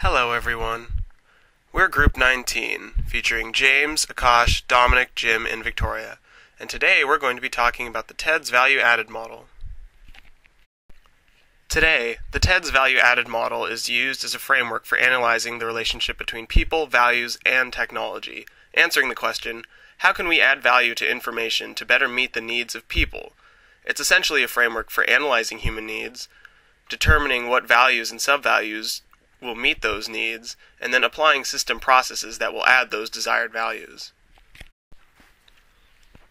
Hello everyone. We're Group 19, featuring James, Akash, Dominic, Jim, and Victoria, and today we're going to be talking about the TEDS value-added model. Today, the TEDS value-added model is used as a framework for analyzing the relationship between people, values, and technology, answering the question, how can we add value to information to better meet the needs of people? It's essentially a framework for analyzing human needs, determining what values and subvalues will meet those needs, and then applying system processes that will add those desired values.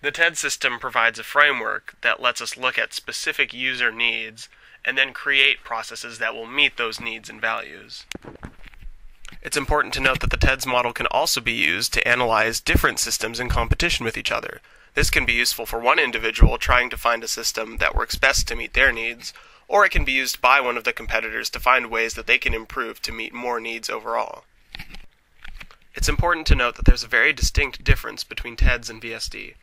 The TEDS system provides a framework that lets us look at specific user needs and then create processes that will meet those needs and values. It's important to note that the TEDS model can also be used to analyze different systems in competition with each other. This can be useful for one individual trying to find a system that works best to meet their needs, or it can be used by one of the competitors to find ways that they can improve to meet more needs overall. It's important to note that there's a very distinct difference between TEDS and VSD.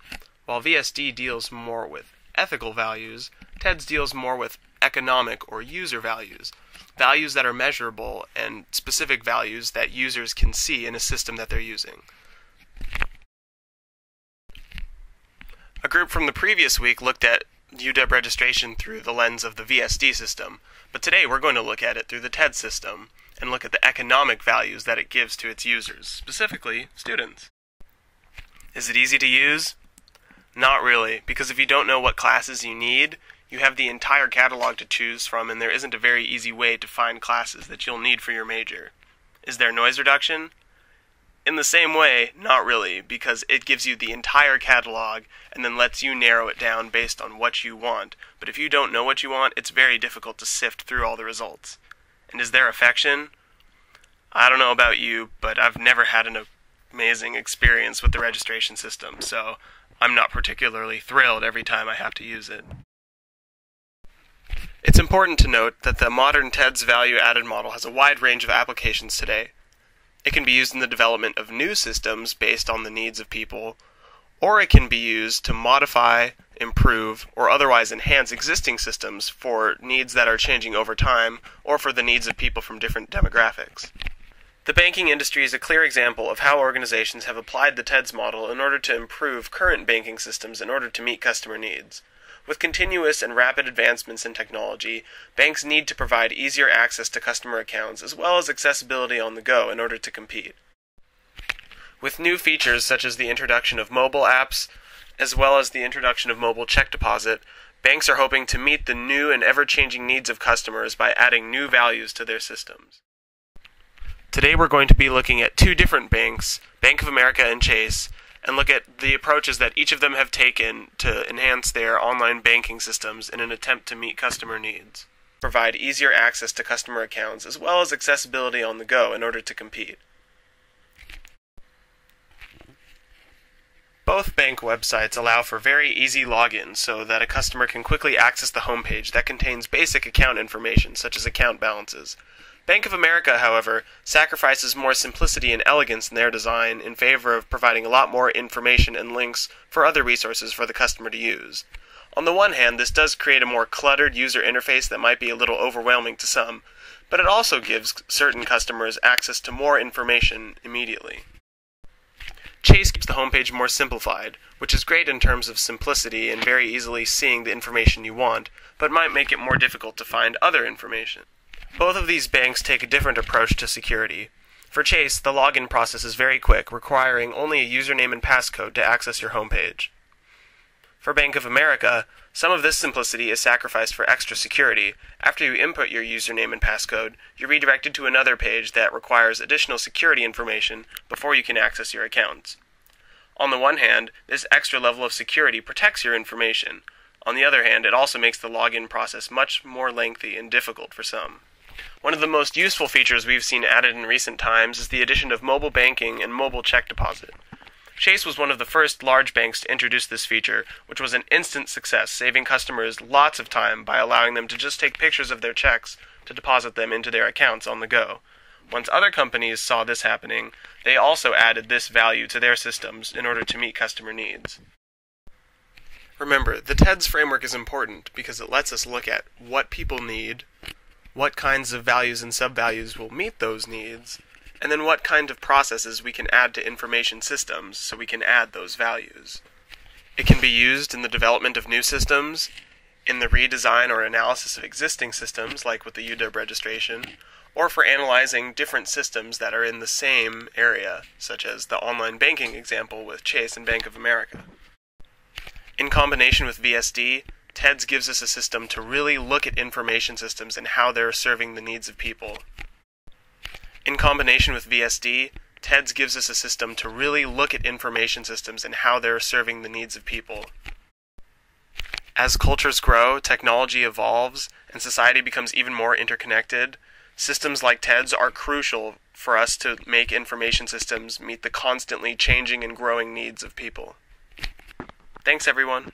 While VSD deals more with ethical values, TEDS deals more with economic or user values, values that are measurable and specific values that users can see in a system that they're using. A group from the previous week looked at UW registration through the lens of the VSD system, but today we're going to look at it through the TEDS system and look at the economic values that it gives to its users, specifically students. Is it easy to use? Not really, because if you don't know what classes you need, you have the entire catalog to choose from, and there isn't a very easy way to find classes that you'll need for your major. Is there noise reduction? In the same way, not really, because it gives you the entire catalog and then lets you narrow it down based on what you want. But if you don't know what you want, it's very difficult to sift through all the results. And is there affection? I don't know about you, but I've never had an amazing experience with the registration system, so I'm not particularly thrilled every time I have to use it. It's important to note that the modern TEDS value-added model has a wide range of applications today. It can be used in the development of new systems based on the needs of people, or it can be used to modify, improve, or otherwise enhance existing systems for needs that are changing over time, or for the needs of people from different demographics. The banking industry is a clear example of how organizations have applied the TEDS model in order to improve current banking systems in order to meet customer needs. With continuous and rapid advancements in technology, banks need to provide easier access to customer accounts as well as accessibility on the go in order to compete. With new features such as the introduction of mobile apps, as well as the introduction of mobile check deposit, banks are hoping to meet the new and ever-changing needs of customers by adding new values to their systems. Today we're going to be looking at two different banks, Bank of America and Chase, and look at the approaches that each of them have taken to enhance their online banking systems in an attempt to meet customer needs, provide easier access to customer accounts, as well as accessibility on the go in order to compete. Both bank websites allow for very easy login so that a customer can quickly access the homepage that contains basic account information such as account balances. Bank of America, however, sacrifices more simplicity and elegance in their design in favor of providing a lot more information and links for other resources for the customer to use. On the one hand, this does create a more cluttered user interface that might be a little overwhelming to some, but it also gives certain customers access to more information immediately. Chase keeps the homepage more simplified, which is great in terms of simplicity and very easily seeing the information you want, but might make it more difficult to find other information. Both of these banks take a different approach to security. For Chase, the login process is very quick, requiring only a username and passcode to access your homepage. For Bank of America, some of this simplicity is sacrificed for extra security. After you input your username and passcode, you're redirected to another page that requires additional security information before you can access your accounts. On the one hand, this extra level of security protects your information. On the other hand, it also makes the login process much more lengthy and difficult for some. One of the most useful features we've seen added in recent times is the addition of mobile banking and mobile check deposit. Chase was one of the first large banks to introduce this feature, which was an instant success, saving customers lots of time by allowing them to just take pictures of their checks to deposit them into their accounts on the go. Once other companies saw this happening, they also added this value to their systems in order to meet customer needs. Remember, the TEDS framework is important because it lets us look at what people need, what kinds of values and subvalues will meet those needs, and then what kind of processes we can add to information systems so we can add those values. It can be used in the development of new systems, in the redesign or analysis of existing systems, like with the UDIB registration, or for analyzing different systems that are in the same area, such as the online banking example with Chase and Bank of America. In combination with VSD, TEDS gives us a system to really look at information systems and how they're serving the needs of people. In combination with VSD, TEDS gives us a system to really look at information systems and how they're serving the needs of people. As cultures grow, technology evolves, and society becomes even more interconnected, systems like TEDS are crucial for us to make information systems meet the constantly changing and growing needs of people. Thanks, everyone.